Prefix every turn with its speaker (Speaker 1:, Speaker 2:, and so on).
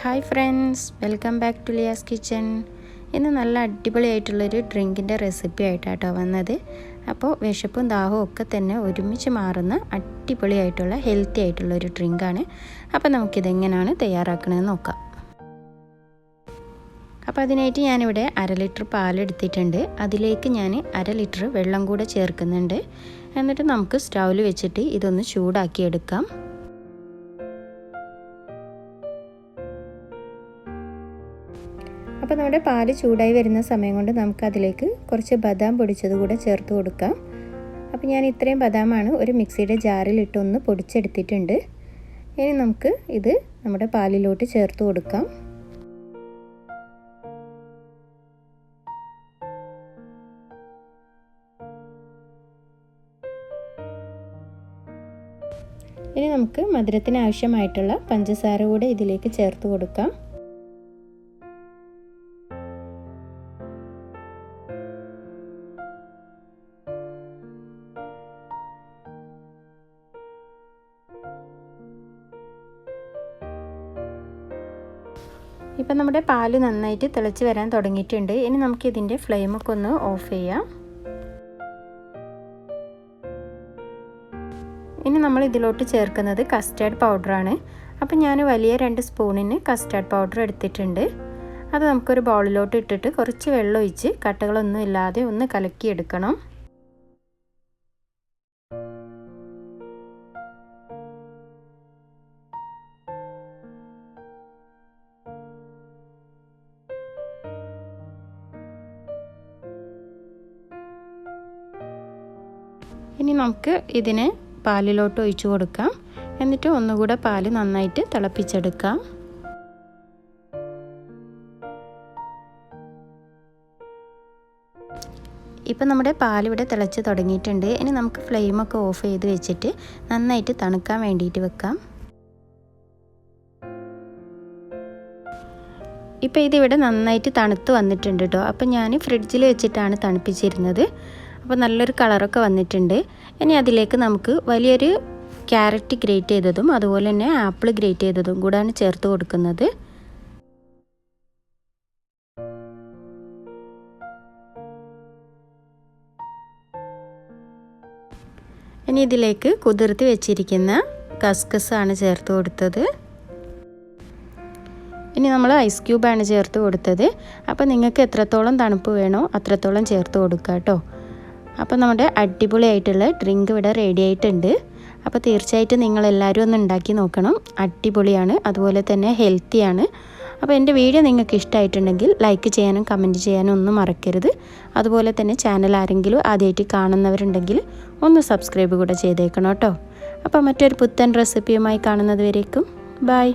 Speaker 1: Hi friends, welcome back to Liya's kitchen. ഇന്ന് നല്ല അടിപൊളിയായിട്ടുള്ളൊരു ഡ്രിങ്കിൻ്റെ recipe ആയിട്ടാട്ടോ വന്നത്. അപ്പോൾ വിശപ്പും ദാഹവും ഒക്കെ തന്നെ ഒരുമിച്ച് മാറുന്ന അടിപൊളിയായിട്ടുള്ള ഹെൽത്തി ആയിട്ടുള്ളൊരു ഡ്രിങ്കാണ്. അപ്പോൾ നമുക്കിതെങ്ങനെയാണ് തയ്യാറാക്കണമെന്ന് നോക്കാം. അപ്പോൾ അതിനായിട്ട് ഞാനിവിടെ 1/2 ലിറ്റർ പാലെടുത്തിട്ടുണ്ട്. അതിലേക്ക് ഞാൻ 1/2 ലിറ്റർ വെള്ളം കൂടെ ചേർക്കുന്നുണ്ട്. എന്നിട്ട് നമുക്ക് സ്റ്റൗവിൽ വെച്ചിട്ട് ഇതൊന്ന് ചൂടാക്കിയെടുക്കാം. അപ്പോൾ നമ്മുടെ പാല് ചൂടായി വരുന്ന സമയം കൊണ്ട് നമുക്കതിലേക്ക് കുറച്ച് ബദാം പൊടിച്ചത് കൂടെ ചേർത്ത് കൊടുക്കാം. അപ്പോൾ ഞാൻ ഇത്രയും ബദാമാണ് ഒരു മിക്സിയുടെ ജാറിലിട്ടൊന്ന് പൊടിച്ചെടുത്തിട്ടുണ്ട്. ഇനി നമുക്ക് ഇത് നമ്മുടെ പാലിലോട്ട് ചേർത്ത് കൊടുക്കാം. ഇനി നമുക്ക് മധുരത്തിന് ആവശ്യമായിട്ടുള്ള പഞ്ചസാര കൂടെ ഇതിലേക്ക് ചേർത്ത് കൊടുക്കാം. ഇപ്പം നമ്മുടെ പാല് നന്നായിട്ട് തിളച്ച് വരാൻ തുടങ്ങിയിട്ടുണ്ട്. ഇനി നമുക്കിതിൻ്റെ ഫ്ലെയിമൊക്കെ ഒന്ന് ഓഫ് ചെയ്യാം. ഇനി നമ്മൾ ഇതിലോട്ട് ചേർക്കുന്നത് കസ്റ്റർഡ് പൗഡറാണ്. അപ്പം ഞാൻ വലിയ 2 സ്പൂണിന് കസ്റ്റർഡ് പൗഡർ എടുത്തിട്ടുണ്ട്. അത് നമുക്കൊരു ബൗളിലോട്ട് ഇട്ടിട്ട് കുറച്ച് വെള്ളം ഒഴിച്ച് കട്ടകളൊന്നും ഇല്ലാതെ ഒന്ന് കലക്കിയെടുക്കണം. ഇനി നമുക്ക് ഇതിനെ പാലിലോട്ട് ഒഴിച്ചു കൊടുക്കാം. എന്നിട്ട് ഒന്നുകൂടെ പാല് നന്നായിട്ട് തിളപ്പിച്ചെടുക്കാം. ഇപ്പം നമ്മുടെ പാലിവിടെ തിളച്ച് തുടങ്ങിയിട്ടുണ്ട്. ഇനി നമുക്ക് ഫ്ലെയിമൊക്കെ ഓഫ് ചെയ്ത് വെച്ചിട്ട് നന്നായിട്ട് തണുക്കാൻ വേണ്ടിയിട്ട് വെക്കാം. ഇപ്പം ഇതിവിടെ നന്നായിട്ട് തണുത്ത് വന്നിട്ടുണ്ട് കേട്ടോ. അപ്പം ഞാൻ ഫ്രിഡ്ജിൽ വെച്ചിട്ടാണ് തണുപ്പിച്ചിരുന്നത്. അപ്പോൾ നല്ലൊരു കളറൊക്കെ വന്നിട്ടുണ്ട്. ഇനി അതിലേക്ക് നമുക്ക് വലിയൊരു ക്യാരറ്റ് ഗ്രേറ്റ് ചെയ്തതും അതുപോലെ തന്നെ ആപ്പിൾ ഗ്രേറ്റ് ചെയ്തതും കൂടാണ് ചേർത്ത് കൊടുക്കുന്നത്. ഇനി ഇതിലേക്ക് കുതിർത്ത് വെച്ചിരിക്കുന്ന കസ്കസാണ് ചേർത്ത് കൊടുത്തത്. ഇനി നമ്മൾ ഐസ് ക്യൂബാണ് ചേർത്ത് കൊടുത്തത്. അപ്പോൾ നിങ്ങൾക്ക് എത്രത്തോളം തണുപ്പ് വേണോ അത്രത്തോളം ചേർത്ത് കൊടുക്കുക കേട്ടോ. അപ്പോൾ നമ്മുടെ അടിപൊളിയായിട്ടുള്ള ഡ്രിങ്ക് ഇവിടെ റെഡി ആയിട്ടുണ്ട്. അപ്പോൾ തീർച്ചയായിട്ടും നിങ്ങളെല്ലാവരും ഒന്ന് ഉണ്ടാക്കി നോക്കണം. അടിപൊളിയാണ്, അതുപോലെ തന്നെ ഹെൽത്തിയാണ്. അപ്പോൾ എൻ്റെ വീഡിയോ നിങ്ങൾക്ക് ഇഷ്ടമായിട്ടുണ്ടെങ്കിൽ ലൈക്ക് ചെയ്യാനും കമൻറ്റ് ചെയ്യാനും ഒന്നും മറക്കരുത്. അതുപോലെ തന്നെ ചാനൽ ആരെങ്കിലും ആദ്യമായിട്ട് കാണുന്നവരുണ്ടെങ്കിൽ ഒന്ന് സബ്സ്ക്രൈബ് കൂടെ ചെയ്തേക്കണം കേട്ടോ. അപ്പോൾ മറ്റൊരു പുത്തൻ റെസിപ്പിയുമായി കാണുന്നത് വരേക്കും ബൈ.